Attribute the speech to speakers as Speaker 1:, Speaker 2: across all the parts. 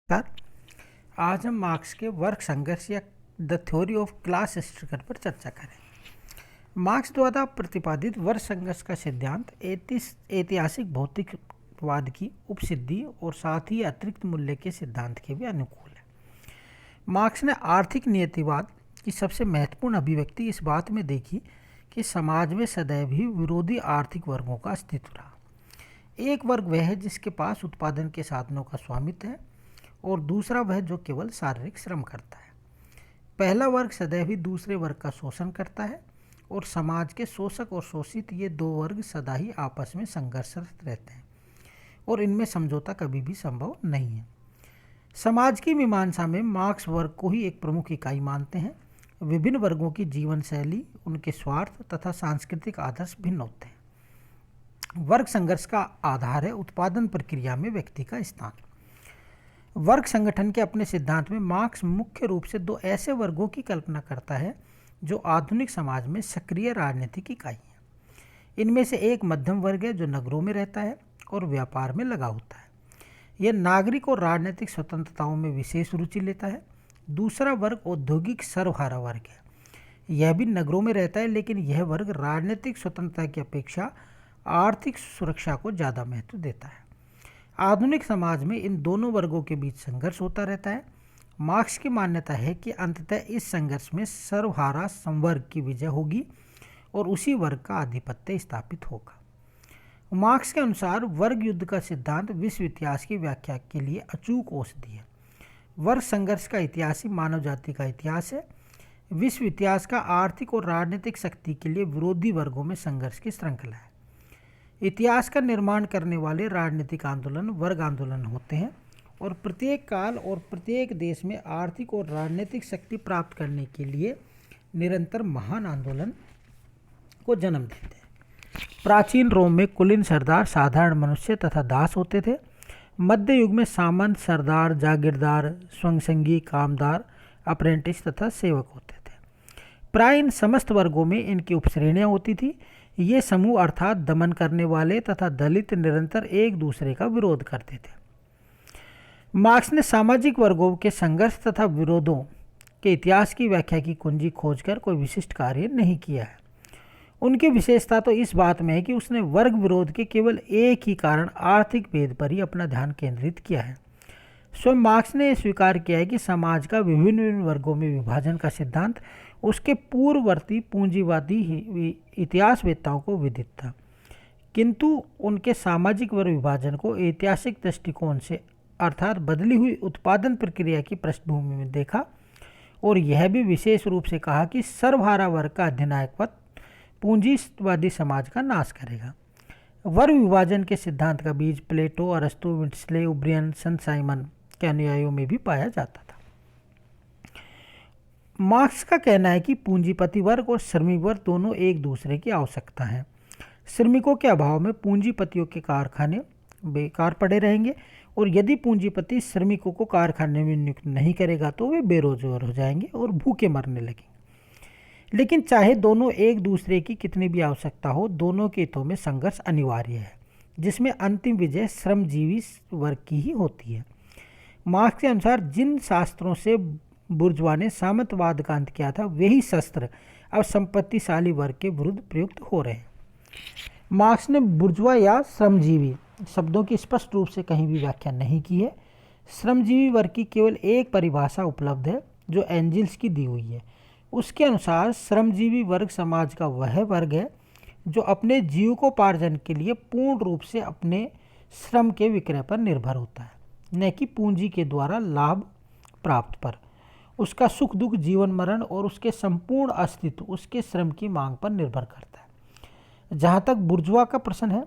Speaker 1: नमस्कार। आज हम मार्क्स के वर्ग संघर्ष या the theory of class struggle पर चर्चा करें। मार्क्स द्वारा प्रतिपादित वर्ग संघर्ष का सिद्धांत ऐतिहासिक भौतिकवाद की उपसिद्धि और साथ ही अतिरिक्त मूल्य के सिद्धांत के भी अनुकूल है। मार्क्स ने आर्थिक नियतिवाद की सबसे महत्वपूर्ण अभिव्यक्ति इस बात में देखी कि समाज में सदैव ही विरोधी आर्थिक वर्गों का अस्तित्व रहा। एक वर्ग वह है जिसके पास उत्पादन के साधनों का स्वामित्व है और दूसरा वह जो केवल शारीरिक श्रम करता है। पहला वर्ग सदैव ही दूसरे वर्ग का शोषण करता है और समाज के शोषक और शोषित ये दो वर्ग सदा ही आपस में संघर्षरत रहते हैं और इनमें समझौता कभी भी संभव नहीं है। समाज की मीमांसा में मार्क्स वर्ग को ही एक प्रमुख इकाई मानते हैं। विभिन्न वर्गों की जीवन शैली, उनके स्वार्थ तथा सांस्कृतिक आदर्श भिन्न होते हैं। वर्ग संघर्ष का आधार है उत्पादन प्रक्रिया में व्यक्ति का स्थान। वर्ग संगठन के अपने सिद्धांत में मार्क्स मुख्य रूप से दो ऐसे वर्गों की कल्पना करता है जो आधुनिक समाज में सक्रिय राजनीतिक इकाई हैं। इनमें से एक मध्यम वर्ग है जो नगरों में रहता है और व्यापार में लगा होता है। यह नागरिक और राजनीतिक स्वतंत्रताओं में विशेष रुचि लेता है। दूसरा वर्ग औद्योगिक सर्वहारा वर्ग है। यह भी नगरों में रहता है, लेकिन यह वर्ग राजनीतिक स्वतंत्रता की अपेक्षा आर्थिक सुरक्षा को ज़्यादा महत्व देता है। आधुनिक समाज में इन दोनों वर्गों के बीच संघर्ष होता रहता है। मार्क्स की मान्यता है कि अंततः इस संघर्ष में सर्वहारा संवर्ग की विजय होगी और उसी वर्ग का आधिपत्य स्थापित होगा। मार्क्स के अनुसार वर्ग युद्ध का सिद्धांत विश्व इतिहास की व्याख्या के लिए अचूक औषधि है। वर्ग संघर्ष का इतिहास ही मानव जाति का इतिहास है। विश्व इतिहास का आर्थिक और राजनीतिक शक्ति के लिए विरोधी वर्गों में संघर्ष की श्रृंखला है। इतिहास का निर्माण करने वाले राजनीतिक आंदोलन वर्ग आंदोलन होते हैं और प्रत्येक काल और प्रत्येक देश में आर्थिक और राजनीतिक शक्ति प्राप्त करने के लिए निरंतर महान आंदोलन को जन्म देते हैं। प्राचीन रोम में कुलीन सरदार साधारण मनुष्य तथा दास होते थे। मध्य युग में सामंत, सरदार, जागीरदार, स्वंगसंगी, कामदार, अप्रेंटिस तथा सेवक होते थे। प्राय इन समस्त वर्गों में इनकी उपश्रेणियाँ होती थी। ये समूह अर्थात दमन करने वाले तथा दलित निरंतर एक दूसरे का विरोध करते थे। मार्क्स ने सामाजिक वर्गों के संघर्ष तथा विरोधों के इतिहास की व्याख्या की कुंजी खोजकर कोई विशिष्ट कार्य नहीं किया है। उनकी विशेषता तो इस बात में है कि उसने वर्ग विरोध के केवल एक ही कारण आर्थिक भेद पर ही अपना ध्यान केंद्रित किया है। स्वयं मार्क्स ने यह स्वीकार किया है कि समाज का विभिन्न विभिन्न वर्गों में विभाजन का सिद्धांत उसके पूर्ववर्ती पूंजीवादी इतिहासवेत्ताओं को विदित था, किंतु उनके सामाजिक वर्ग विभाजन को ऐतिहासिक दृष्टिकोण से अर्थात बदली हुई उत्पादन प्रक्रिया की पृष्ठभूमि में देखा और यह भी विशेष रूप से कहा कि सर्वहारा वर्ग का अधिनायकत्व पूंजीवादी समाज का नाश करेगा। वर्ग विभाजन के सिद्धांत का बीज प्लेटो, अरस्तु, विंटस्ले, ओब्रियन, संत साइमन के अनुयायियों में भी पाया जाता था। मार्क्स का कहना है कि पूंजीपति वर्ग और श्रमिक वर्ग दोनों एक दूसरे की आवश्यकता है। श्रमिकों के अभाव में पूंजीपतियों के कारखाने बेकार पड़े रहेंगे और यदि पूंजीपति श्रमिकों को कारखाने में नियुक्त नहीं करेगा तो वे बेरोजगार हो जाएंगे और भूखे मरने लगेंगे। लेकिन चाहे दोनों एक दूसरे की कितनी भी आवश्यकता हो, दोनों के हितों में संघर्ष अनिवार्य है, जिसमें अंतिम विजय श्रमजीवी वर्ग की ही होती है। मार्क्स के अनुसार जिन शास्त्रों से बुर्जुआ ने सामंतवाद का अंत किया था, वही शस्त्र अब संपत्तिशाली वर्ग के विरुद्ध प्रयुक्त हो रहे हैं। मार्क्स ने बुर्जुआ या श्रमजीवी शब्दों की स्पष्ट रूप से कहीं भी व्याख्या नहीं की है। श्रमजीवी वर्ग की केवल एक परिभाषा उपलब्ध है जो एंजिल्स की दी हुई है। उसके अनुसार श्रमजीवी वर्ग समाज का वह वर्ग है जो अपने जीविकोपार्जन के लिए पूर्ण रूप से अपने श्रम के विक्रय पर निर्भर होता है, न कि पूंजी के द्वारा लाभ प्राप्त पर। उसका सुख दुख, जीवन मरण और उसके संपूर्ण अस्तित्व उसके श्रम की मांग पर निर्भर करता है। जहाँ तक बुर्जुआ का प्रश्न है,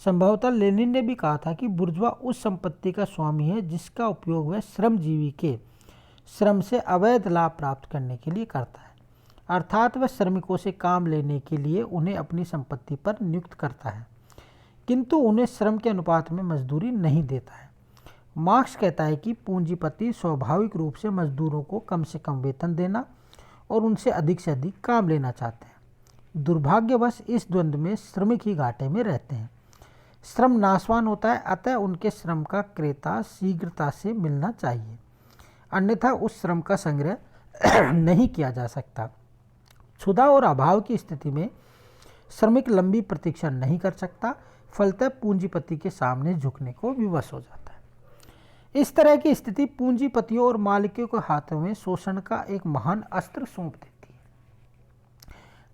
Speaker 1: संभवतः लेनिन ने भी कहा था कि बुर्जुआ उस संपत्ति का स्वामी है जिसका उपयोग वह श्रमजीवी के श्रम से अवैध लाभ प्राप्त करने के लिए करता है, अर्थात वह श्रमिकों से काम लेने के लिए उन्हें अपनी संपत्ति पर नियुक्त करता है, किंतु उन्हें श्रम के अनुपात में मजदूरी नहीं देता है। मार्क्स कहता है कि पूंजीपति स्वाभाविक रूप से मजदूरों को कम से कम वेतन देना और उनसे अधिक काम लेना चाहते हैं। दुर्भाग्यवश इस द्वंद्व में श्रमिक ही घाटे में रहते हैं। श्रम नाशवान होता है, अतः उनके श्रम का क्रेता शीघ्रता से मिलना चाहिए, अन्यथा उस श्रम का संग्रह नहीं किया जा सकता। क्षुधा और अभाव की स्थिति में श्रमिक लंबी प्रतीक्षा नहीं कर सकता, फलतः पूंजीपति के सामने झुकने को विवश हो जाता है। इस तरह की स्थिति पूंजीपतियों और मालिकों के हाथों में शोषण का एक महान अस्त्र सौंप देती है,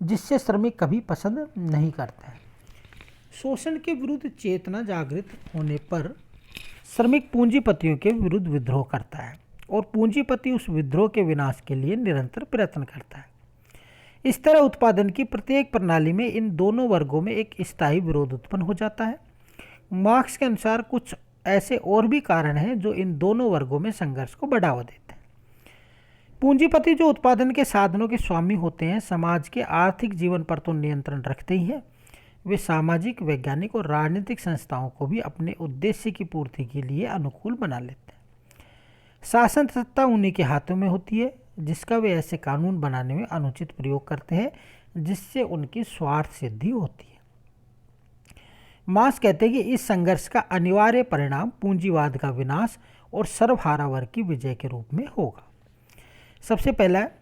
Speaker 1: जिससे श्रमिक कभी पसंद नहीं करता है। शोषण के विरुद्ध चेतना जागृत होने पर श्रमिक पूंजीपतियों के विरुद्ध विद्रोह करता है और पूंजीपति उस विद्रोह के विनाश के लिए निरंतर प्रयत्न करता है। इस तरह उत्पादन की प्रत्येक प्रणाली में इन दोनों वर्गों में एक स्थायी विरोध उत्पन्न हो जाता है। मार्क्स के अनुसार कुछ ऐसे और भी कारण हैं जो इन दोनों वर्गों में संघर्ष को बढ़ावा देते हैं। पूंजीपति जो उत्पादन के साधनों के स्वामी होते हैं, समाज के आर्थिक जीवन पर तो नियंत्रण रखते ही हैं, वे सामाजिक, वैज्ञानिक और राजनीतिक संस्थाओं को भी अपने उद्देश्य की पूर्ति के लिए अनुकूल बना लेते हैं। शासन सत्ता उन्हीं के हाथों में होती है, जिसका वे ऐसे कानून बनाने में अनुचित प्रयोग करते हैं जिससे उनकी स्वार्थ सिद्धि होती है। मार्क्स कहते हैं कि इस संघर्ष का अनिवार्य परिणाम पूंजीवाद का विनाश और सर्वहारा वर्ग की विजय के रूप में होगा। सबसे पहला है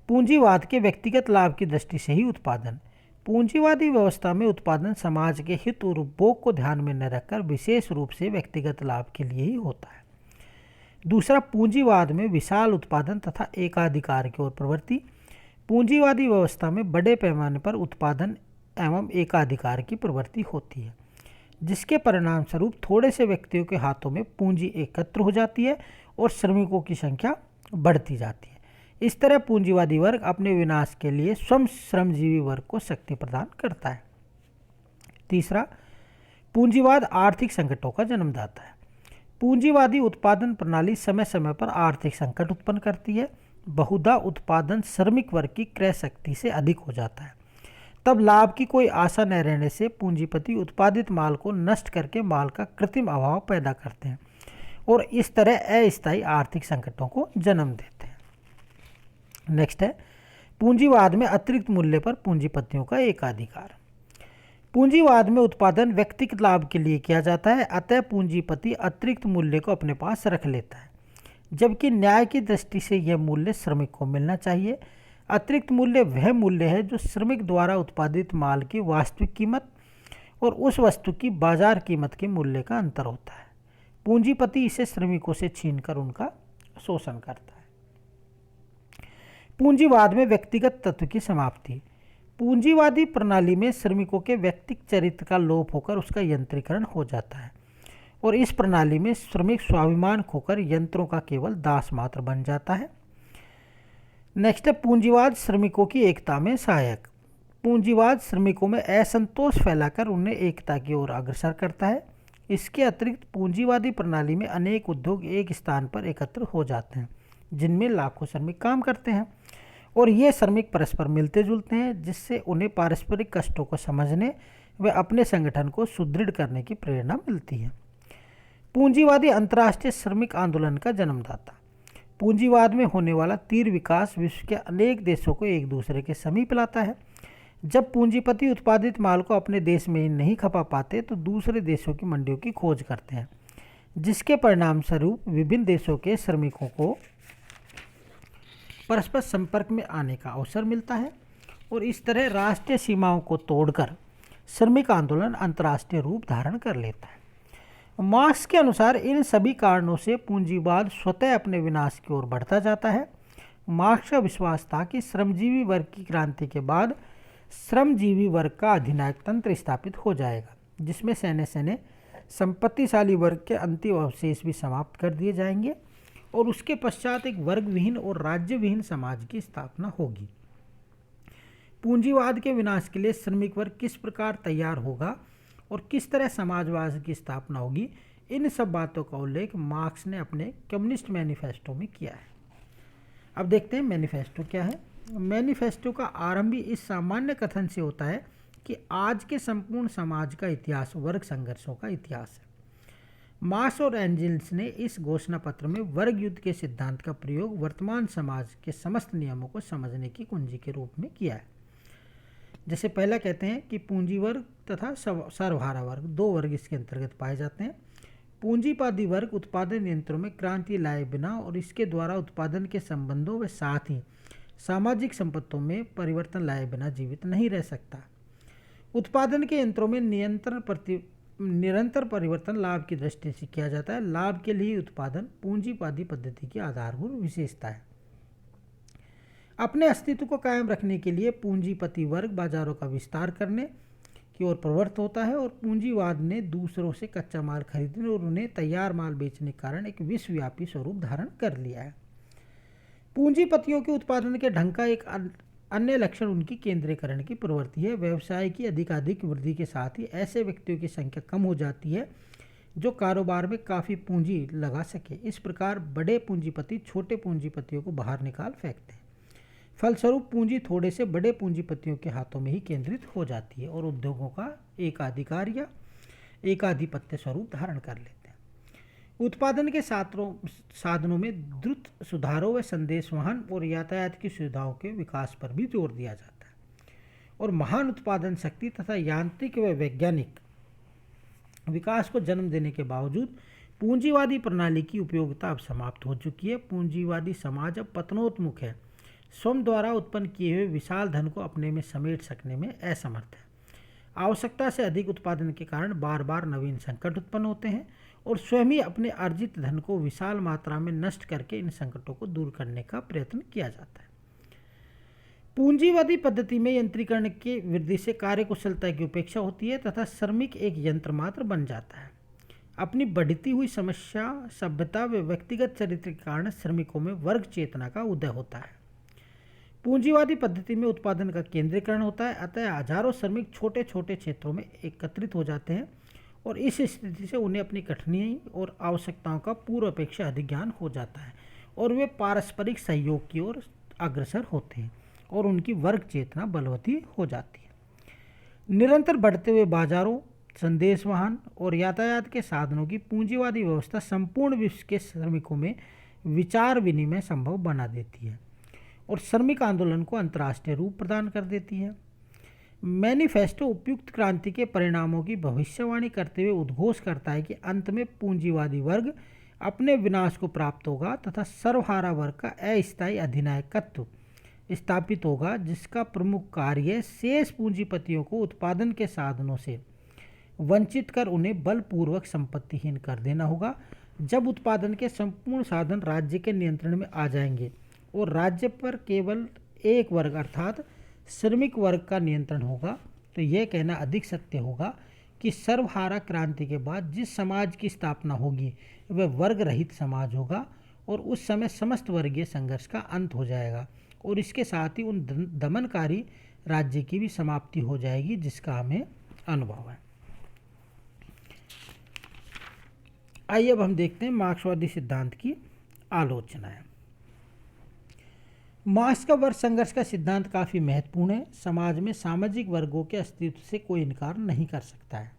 Speaker 1: पूंजीवाद के व्यक्तिगत लाभ की दृष्टि से ही उत्पादन। पूंजीवादी व्यवस्था में उत्पादन समाज के हित और उपभोग को ध्यान में न रखकर विशेष रूप से व्यक्तिगत लाभ के लिए ही होता है। दूसरा, पूंजीवाद में विशाल उत्पादन तथा एकाधिकार की ओर प्रवृत्ति। पूंजीवादी व्यवस्था में बड़े पैमाने पर उत्पादन एवं एकाधिकार की प्रवृत्ति होती है, जिसके परिणाम स्वरूप थोड़े से व्यक्तियों के हाथों में पूंजी एकत्र हो जाती है और श्रमिकों की संख्या बढ़ती जाती है। इस तरह पूंजीवादी वर्ग अपने विनाश के लिए स्वयं श्रमजीवी वर्ग को शक्ति प्रदान करता है। तीसरा, पूंजीवाद आर्थिक संकटों का जन्मदाता है। पूंजीवादी उत्पादन प्रणाली समय समय पर आर्थिक संकट उत्पन्न करती है। बहुधा उत्पादन श्रमिक वर्ग की क्रय शक्ति से अधिक हो जाता है। तब लाभ की कोई आशा न रहने से पूंजीपति उत्पादित माल को नष्ट करके माल का कृत्रिम अभाव पैदा करते हैं और इस तरह अस्थायी आर्थिक संकटों को जन्म देते हैं। नेक्स्ट है पूंजीवाद में अतिरिक्त मूल्य पर पूंजीपतियों का एकाधिकार। पूंजीवाद में उत्पादन व्यक्तिगत लाभ के लिए किया जाता है, अतः पूंजीपति अतिरिक्त मूल्य को अपने पास रख लेता है, जबकि न्याय की दृष्टि से यह मूल्य श्रमिक को मिलना चाहिए। अतिरिक्त मूल्य वह मूल्य है जो श्रमिक द्वारा उत्पादित माल की वास्तविक कीमत और उस वस्तु की बाजार कीमत के मूल्य का अंतर होता है। पूंजीपति इसे श्रमिकों से छीनकर उनका शोषण करता है। पूंजीवाद में व्यक्तिगत तत्व की समाप्ति। पूंजीवादी प्रणाली में श्रमिकों के व्यक्तिगत चरित्र का लोप होकर उसका यंत्रीकरण हो जाता है और इस प्रणाली में श्रमिक स्वाभिमान खोकर यंत्रों का केवल दास मात्र बन जाता है। नेक्स्ट है पूंजीवाद श्रमिकों की एकता में सहायक। पूंजीवाद श्रमिकों में असंतोष फैलाकर उन्हें एकता की ओर अग्रसर करता है। इसके अतिरिक्त पूंजीवादी प्रणाली में अनेक उद्योग एक स्थान पर एकत्र हो जाते हैं, जिनमें लाखों श्रमिक काम करते हैं और ये श्रमिक परस्पर मिलते जुलते हैं, जिससे उन्हें पारस्परिक कष्टों को समझने व अपने संगठन को सुदृढ़ करने की प्रेरणा मिलती है। पूंजीवादी अंतर्राष्ट्रीय श्रमिक आंदोलन का जन्मदाता। पूंजीवाद में होने वाला तीव्र विकास विश्व के अनेक देशों को एक दूसरे के समीप लाता है। जब पूंजीपति उत्पादित माल को अपने देश में ही नहीं खपा पाते तो दूसरे देशों की मंडियों की खोज करते हैं, जिसके परिणाम स्वरूप विभिन्न देशों के श्रमिकों को परस्पर संपर्क में आने का अवसर मिलता है और इस तरह राष्ट्रीय सीमाओं को तोड़कर श्रमिक आंदोलन अंतर्राष्ट्रीय रूप धारण कर लेता है। मार्क्स के अनुसार इन सभी कारणों से पूंजीवाद स्वतः अपने विनाश की ओर बढ़ता जाता है। मार्क्स का विश्वास था कि श्रमजीवी वर्ग की क्रांति के बाद श्रमजीवी वर्ग का अधिनायक तंत्र स्थापित हो जाएगा, जिसमें सैन्य सैन्य संपत्तिशाली वर्ग के अंतिम अवशेष भी समाप्त कर दिए जाएंगे और उसके पश्चात एक वर्ग विहीन और राज्य विहीन समाज की स्थापना होगी। पूंजीवाद के विनाश के लिए श्रमिक वर्ग किस प्रकार तैयार होगा और किस तरह समाजवाद की स्थापना होगी, इन सब बातों का उल्लेख मार्क्स ने अपने कम्युनिस्ट मैनिफेस्टो में किया है। अब देखते हैं मैनिफेस्टो क्या है। मैनिफेस्टो का आरंभ ही इस सामान्य कथन से होता है कि आज के संपूर्ण समाज का इतिहास वर्ग संघर्षों का इतिहास है। मार्क्स और एंजेल्स ने इस घोषणा पत्र में वर्ग युद्ध के सिद्धांत का प्रयोग वर्तमान समाज के समस्त नियमों को समझने की कुंजी के रूप में किया है। जैसे पहला कहते हैं कि पूंजी वर्ग तथा सर्वहारा वर्ग, दो वर्ग इसके अंतर्गत पाए जाते हैं। पूंजीवादी वर्ग उत्पादन यंत्रों में क्रांति लाए बिना और इसके द्वारा उत्पादन के संबंधों व साथ ही सामाजिक संपत्तियों में परिवर्तन लाए बिना जीवित नहीं रह सकता। उत्पादन के यंत्रों में निरंतर परिवर्तन लाभ की दृष्टि से किया जाता है। लाभ के लिए उत्पादन पूंजीवादी पद्धति की आधारभूत विशेषता है। अपने अस्तित्व को कायम रखने के लिए पूंजीपति वर्ग बाजारों का विस्तार करने की ओर प्रवृत्त होता है और पूंजीवाद ने दूसरों से कच्चा माल खरीदने और उन्हें तैयार माल बेचने के कारण एक विश्वव्यापी स्वरूप धारण कर लिया है। पूंजीपतियों के उत्पादन के ढंग का एक अन्य लक्षण उनकी केंद्रीकरण की प्रवृत्ति है। व्यवसाय की अधिकाधिक वृद्धि के साथ ही ऐसे व्यक्तियों की संख्या कम हो जाती है जो कारोबार में काफ़ी पूंजी लगा सके। इस प्रकार बड़े पूंजीपति छोटे पूंजीपतियों को बाहर निकाल फेंकते हैं। फलस्वरूप पूंजी थोड़े से बड़े पूंजीपतियों के हाथों में ही केंद्रित हो जाती है और उद्योगों का एकाधिकार या एकाधिपत्य स्वरूप धारण कर लेते हैं। उत्पादन के साधनों में द्रुत सुधारों व संदेश वाहन और यातायात की सुविधाओं के विकास पर भी जोर दिया जाता है और महान उत्पादन शक्ति तथा यांत्रिक व वैज्ञानिक विकास को जन्म देने के बावजूद पूंजीवादी प्रणाली की उपयोगिता अब समाप्त हो चुकी है। पूंजीवादी समाज अब पतनोन्मुख है, स्वयं द्वारा उत्पन्न किए हुए विशाल धन को अपने में समेट सकने में असमर्थ है। आवश्यकता से अधिक उत्पादन के कारण बार बार नवीन संकट उत्पन्न होते हैं और स्वयं ही अपने अर्जित धन को विशाल मात्रा में नष्ट करके इन संकटों को दूर करने का प्रयत्न किया जाता है। पूंजीवादी पद्धति में यंत्रीकरण की वृद्धि से कार्यकुशलता की उपेक्षा होती है तथा श्रमिक एक यंत्र मात्र बन जाता है। अपनी बढ़ती हुई समस्या सभ्यता व व्यक्तिगत चरित्र के कारण श्रमिकों में वर्ग चेतना का उदय होता है। पूंजीवादी पद्धति में उत्पादन का केंद्रीकरण होता है, अतः हजारों श्रमिक छोटे छोटे क्षेत्रों में एकत्रित हो जाते हैं और इस स्थिति से उन्हें अपनी कठिनाई और आवश्यकताओं का पूर्व अपेक्षा अधिक ज्ञान हो जाता है और वे पारस्परिक सहयोग की ओर अग्रसर होते हैं और उनकी वर्ग चेतना बलवती हो जाती है। निरंतर बढ़ते हुए बाजारों, संदेश वाहन और यातायात के साधनों की पूंजीवादी व्यवस्था संपूर्ण विश्व के श्रमिकों में विचार विनिमय संभव बना देती है और श्रमिक आंदोलन को अंतर्राष्ट्रीय रूप प्रदान कर देती है। मैनिफेस्टो उपयुक्त क्रांति के परिणामों की भविष्यवाणी करते हुए उद्घोष करता है कि अंत में पूंजीवादी वर्ग अपने विनाश को प्राप्त होगा तथा सर्वहारा वर्ग का अस्थायी अधिनायकत्व स्थापित होगा, जिसका प्रमुख कार्य शेष पूंजीपतियों को उत्पादन के साधनों से वंचित कर उन्हें बलपूर्वक संपत्तिहीन कर देना होगा। जब उत्पादन के संपूर्ण साधन राज्य के नियंत्रण में आ जाएंगे और राज्य पर केवल एक वर्ग अर्थात श्रमिक वर्ग का नियंत्रण होगा, तो यह कहना अधिक सत्य होगा कि सर्वहारा क्रांति के बाद जिस समाज की स्थापना होगी वह वर्ग रहित समाज होगा और उस समय समस्त वर्गीय संघर्ष का अंत हो जाएगा और इसके साथ ही उन दमनकारी राज्य की भी समाप्ति हो जाएगी जिसका हमें अनुभव है। आइए अब हम देखते हैं मार्क्सवादी सिद्धांत की आलोचना है। मार्क्स का वर्ग संघर्ष का सिद्धांत काफ़ी महत्वपूर्ण है। समाज में सामाजिक वर्गों के अस्तित्व से कोई इनकार नहीं कर सकता है।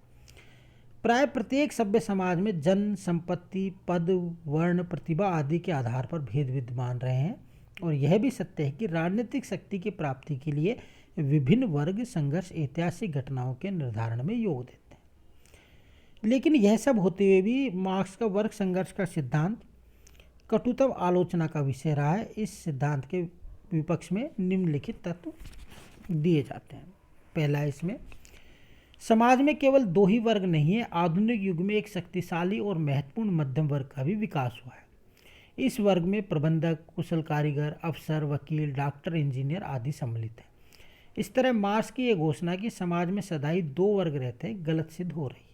Speaker 1: प्राय प्रत्येक सभ्य समाज में जन, संपत्ति, पद, वर्ण, प्रतिभा आदि के आधार पर भेद विद्यमान रहे हैं और यह भी सत्य है कि राजनीतिक शक्ति की प्राप्ति के लिए विभिन्न वर्ग संघर्ष ऐतिहासिक घटनाओं के निर्धारण में योग देते हैं। लेकिन यह सब होते हुए भी मार्क्स का वर्ग संघर्ष का सिद्धांत कटुतम आलोचना का विषय रहा है। इस सिद्धांत के विपक्ष में निम्नलिखित तत्व दिए जाते हैं। पहला, इसमें समाज में केवल दो ही वर्ग नहीं है, आधुनिक युग में एक शक्तिशाली और महत्वपूर्ण मध्यम वर्ग का भी विकास हुआ है। इस वर्ग में प्रबंधक, कुशल कारीगर, अफसर, वकील, डॉक्टर, इंजीनियर आदि सम्मिलित हैं। इस तरह मार्क्स की यह घोषणा कि समाज में सदाई दो वर्ग रहते हैं गलत सिद्ध हो रही है।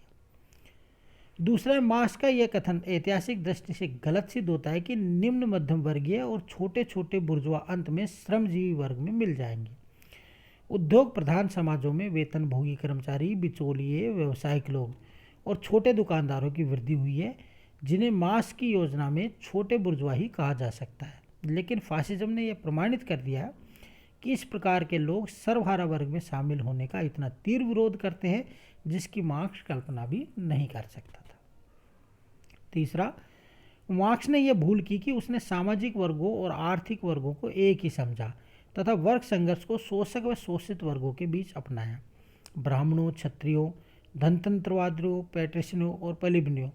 Speaker 1: दूसरा, मार्क्स का यह कथन ऐतिहासिक दृष्टि से गलत सिद्ध होता है कि निम्न मध्यम वर्गीय और छोटे छोटे बुर्जुआ अंत में श्रमजीवी वर्ग में मिल जाएंगे। उद्योग प्रधान समाजों में वेतनभोगी कर्मचारी, बिचौलिए, व्यावसायिक लोग और छोटे दुकानदारों की वृद्धि हुई है, जिन्हें मार्क्स की योजना में छोटे बुर्जुआ ही कहा जा सकता है। लेकिन फासिज्म ने यह प्रमाणित कर दिया है कि इस प्रकार के लोग सर्वहारा वर्ग में शामिल होने का इतना तीव्र विरोध करते हैं जिसकी मार्क्स कल्पना भी नहीं कर सकता था। तीसरा, मार्क्स ने यह भूल की कि उसने सामाजिक वर्गों और आर्थिक वर्गों को एक ही समझा तथा वर्ग संघर्ष को शोषक व शोषित वर्गों के बीच अपनाया। ब्राह्मणों, क्षत्रियों, धनतंत्रवादियों, पैट्रिशियनों और प्लेबियनों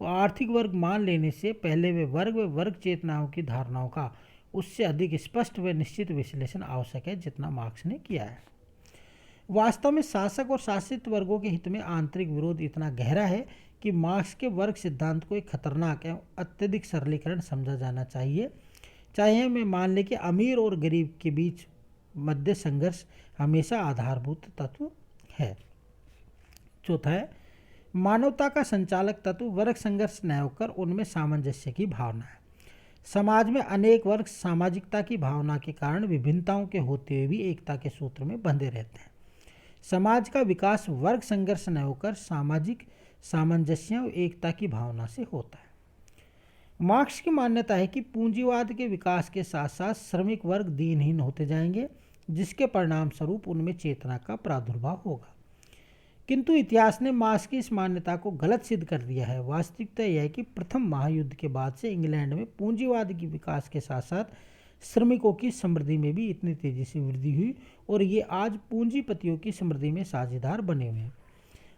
Speaker 1: को आर्थिक वर्ग मान लेने से पहले वे वर्ग चेतनाओं की धारणाओं का उससे अधिक स्पष्ट व निश्चित विश्लेषण आवश्यक है जितना मार्क्स ने किया है। वास्तव में शासक और शासित वर्गों के हित में आंतरिक विरोध इतना गहरा है कि मार्क्स के वर्ग सिद्धांत को एक खतरनाक एवं अत्यधिक सरलीकरण समझा जाना चाहिए। चाहे हमें मान लें कि अमीर और गरीब के बीच मध्य संघर्ष हमेशा आधारभूत तत्व है। चौथा है, मानवता का संचालक तत्व वर्ग संघर्ष न होकर उनमें सामंजस्य की भावना है। समाज में अनेक वर्ग सामाजिकता की भावना के कारण विभिन्नताओं के होते हुए भी एकता के सूत्र में बंधे रहते हैं। समाज का विकास वर्ग संघर्ष न होकर सामाजिक सामंजस्य और एकता की भावना से होता है। मार्क्स की मान्यता है कि पूंजीवाद के विकास के साथ साथ श्रमिक वर्ग दीनहीन होते जाएंगे, जिसके परिणाम स्वरूप उनमें चेतना का प्रादुर्भाव होगा। किंतु इतिहास ने मार्क्स की इस मान्यता को गलत सिद्ध कर दिया है। वास्तविकता यह है कि प्रथम महायुद्ध के बाद से इंग्लैंड में पूंजीवाद के विकास के साथ साथ श्रमिकों की समृद्धि में भी इतनी तेजी से वृद्धि हुई और ये आज पूंजीपतियों की समृद्धि में साझेदार बने हुए हैं।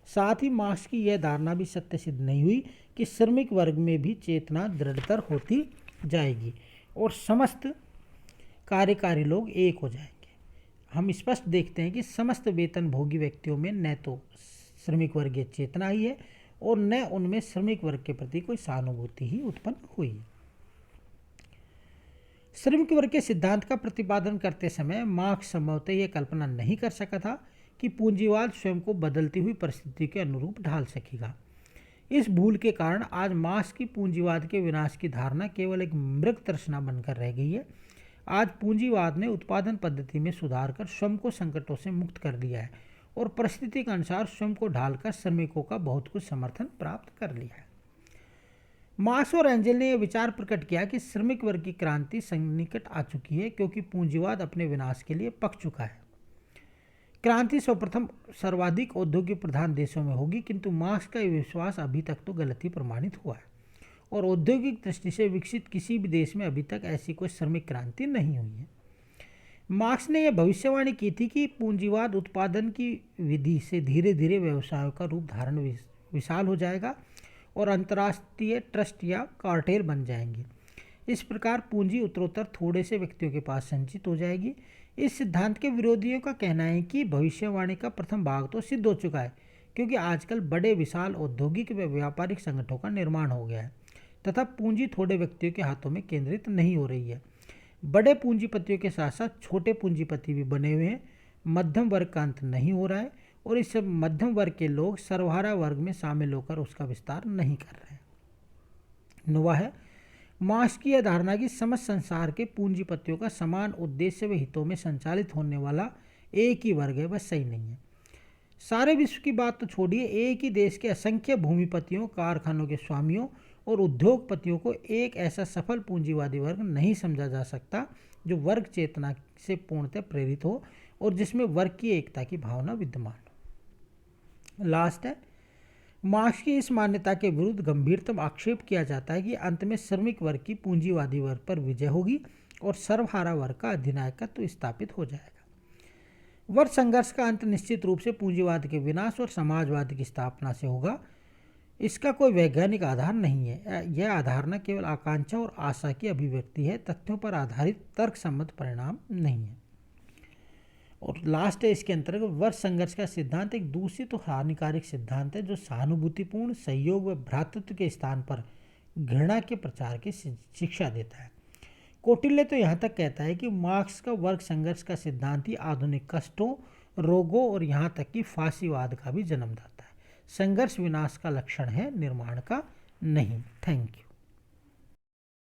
Speaker 1: साथ ही मार्क्स की यह धारणा भी सत्य सिद्ध नहीं हुई कि श्रमिक वर्ग में भी चेतना दृढ़तर होती जाएगी और समस्त कार्यकारी लोग एक हो जाएंगे। हम स्पष्ट देखते हैं कि समस्त वेतन भोगी व्यक्तियों में न तो श्रमिक वर्गीय चेतना ही है और न उनमें श्रमिक वर्ग के प्रति कोई सहानुभूति ही उत्पन्न हुई। श्रमिक वर्ग के सिद्धांत का प्रतिपादन करते समय मार्क्स संभवतः यह कल्पना नहीं कर सका था कि पूंजीवाद स्वयं को बदलती हुई परिस्थिति के अनुरूप ढाल सकेगा। इस भूल के कारण आज मार्क्स की पूंजीवाद के विनाश की धारणा केवल एक मृग तृष्णा बनकर रह गई है। आज पूंजीवाद ने उत्पादन पद्धति में सुधार कर श्रम को संकटों से मुक्त कर दिया है और परिस्थिति के अनुसार स्वयं को ढालकर श्रमिकों का बहुत कुछ समर्थन प्राप्त कर लिया है। मार्क्स और एंजेल ने यह विचार प्रकट किया कि श्रमिक वर्ग की क्रांति सन्निकट आ चुकी है क्योंकि पूंजीवाद अपने विनाश के लिए पक चुका है। क्रांति सर्वप्रथम सर्वाधिक औद्योगिक प्रधान देशों में होगी, किंतु मार्क्स का यह विश्वास अभी तक तो गलत ही प्रमाणित हुआ है और औद्योगिक दृष्टि से विकसित किसी भी देश में अभी तक ऐसी कोई श्रमिक क्रांति नहीं हुई है। मार्क्स ने यह भविष्यवाणी की थी कि पूंजीवाद उत्पादन की विधि से धीरे धीरे व्यवसायों का रूप धारण विशाल हो जाएगा और अंतर्राष्ट्रीय ट्रस्ट या कार्टेल बन जाएंगे। इस प्रकार पूंजी उत्तरोत्तर थोड़े से व्यक्तियों के पास संचित हो जाएगी। इस सिद्धांत के विरोधियों का कहना है कि भविष्यवाणी का प्रथम भाग तो सिद्ध हो चुका है, क्योंकि आजकल बड़े विशाल औद्योगिक व व्यापारिक संगठनों का निर्माण हो गया है तथा पूंजी थोड़े व्यक्तियों के हाथों में केंद्रित नहीं हो रही है। बड़े पूंजीपतियों के साथ साथ छोटे पूंजीपति भी बने हुए हैं। मध्यम वर्ग का अंत नहीं हो रहा है और इस मध्यम वर्ग के लोग सर्वहारा वर्ग में शामिल होकर उसका विस्तार नहीं कर रहे हैं। नौवां है, मार्क्स की यह धारणा कि समस्त संसार के पूंजीपतियों का समान उद्देश्य व हितों में संचालित होने वाला एक ही वर्ग है, वह सही नहीं है। सारे विश्व की बात तो छोड़िए, एक ही देश के असंख्य भूमिपतियों, कारखानों के स्वामियों और उद्योगपतियों को एक ऐसा सफल पूंजीवादी वर्ग नहीं समझा जा सकता जो वर्ग चेतना से पूर्णतः प्रेरित हो और जिसमें वर्ग की एकता की भावना विद्यमान हो। लास्ट है, मार्क्स की इस मान्यता के विरुद्ध गंभीरतम आक्षेप किया जाता है कि अंत में श्रमिक वर्ग की पूंजीवादी वर्ग पर विजय होगी और सर्वहारा वर्ग का अधिनायकत्व स्थापित हो जाएगा। वर्ग संघर्ष का अंत निश्चित रूप से पूंजीवाद के विनाश और समाजवाद की स्थापना से होगा। इसका कोई वैज्ञानिक आधार नहीं है। यह आधारणा केवल आकांक्षा और आशा की अभिव्यक्ति है, तथ्यों पर आधारित तर्कसम्मत परिणाम नहीं है। और लास्ट है, इसके अंतर्गत वर्ग संघर्ष का सिद्धांत एक दूषित और हानिकारक सिद्धांत है जो सहानुभूतिपूर्ण सहयोग व भ्रातृत्व के स्थान पर घृणा के प्रचार की शिक्षा देता है। कौटिल्य तो यहाँ तक कहता है कि मार्क्स का वर्ग संघर्ष का सिद्धांत ही आधुनिक कष्टों, रोगों और यहाँ तक कि फांसीवाद का भी जन्मदाता है। संघर्ष विनाश का लक्षण है, निर्माण का नहीं। Thank you.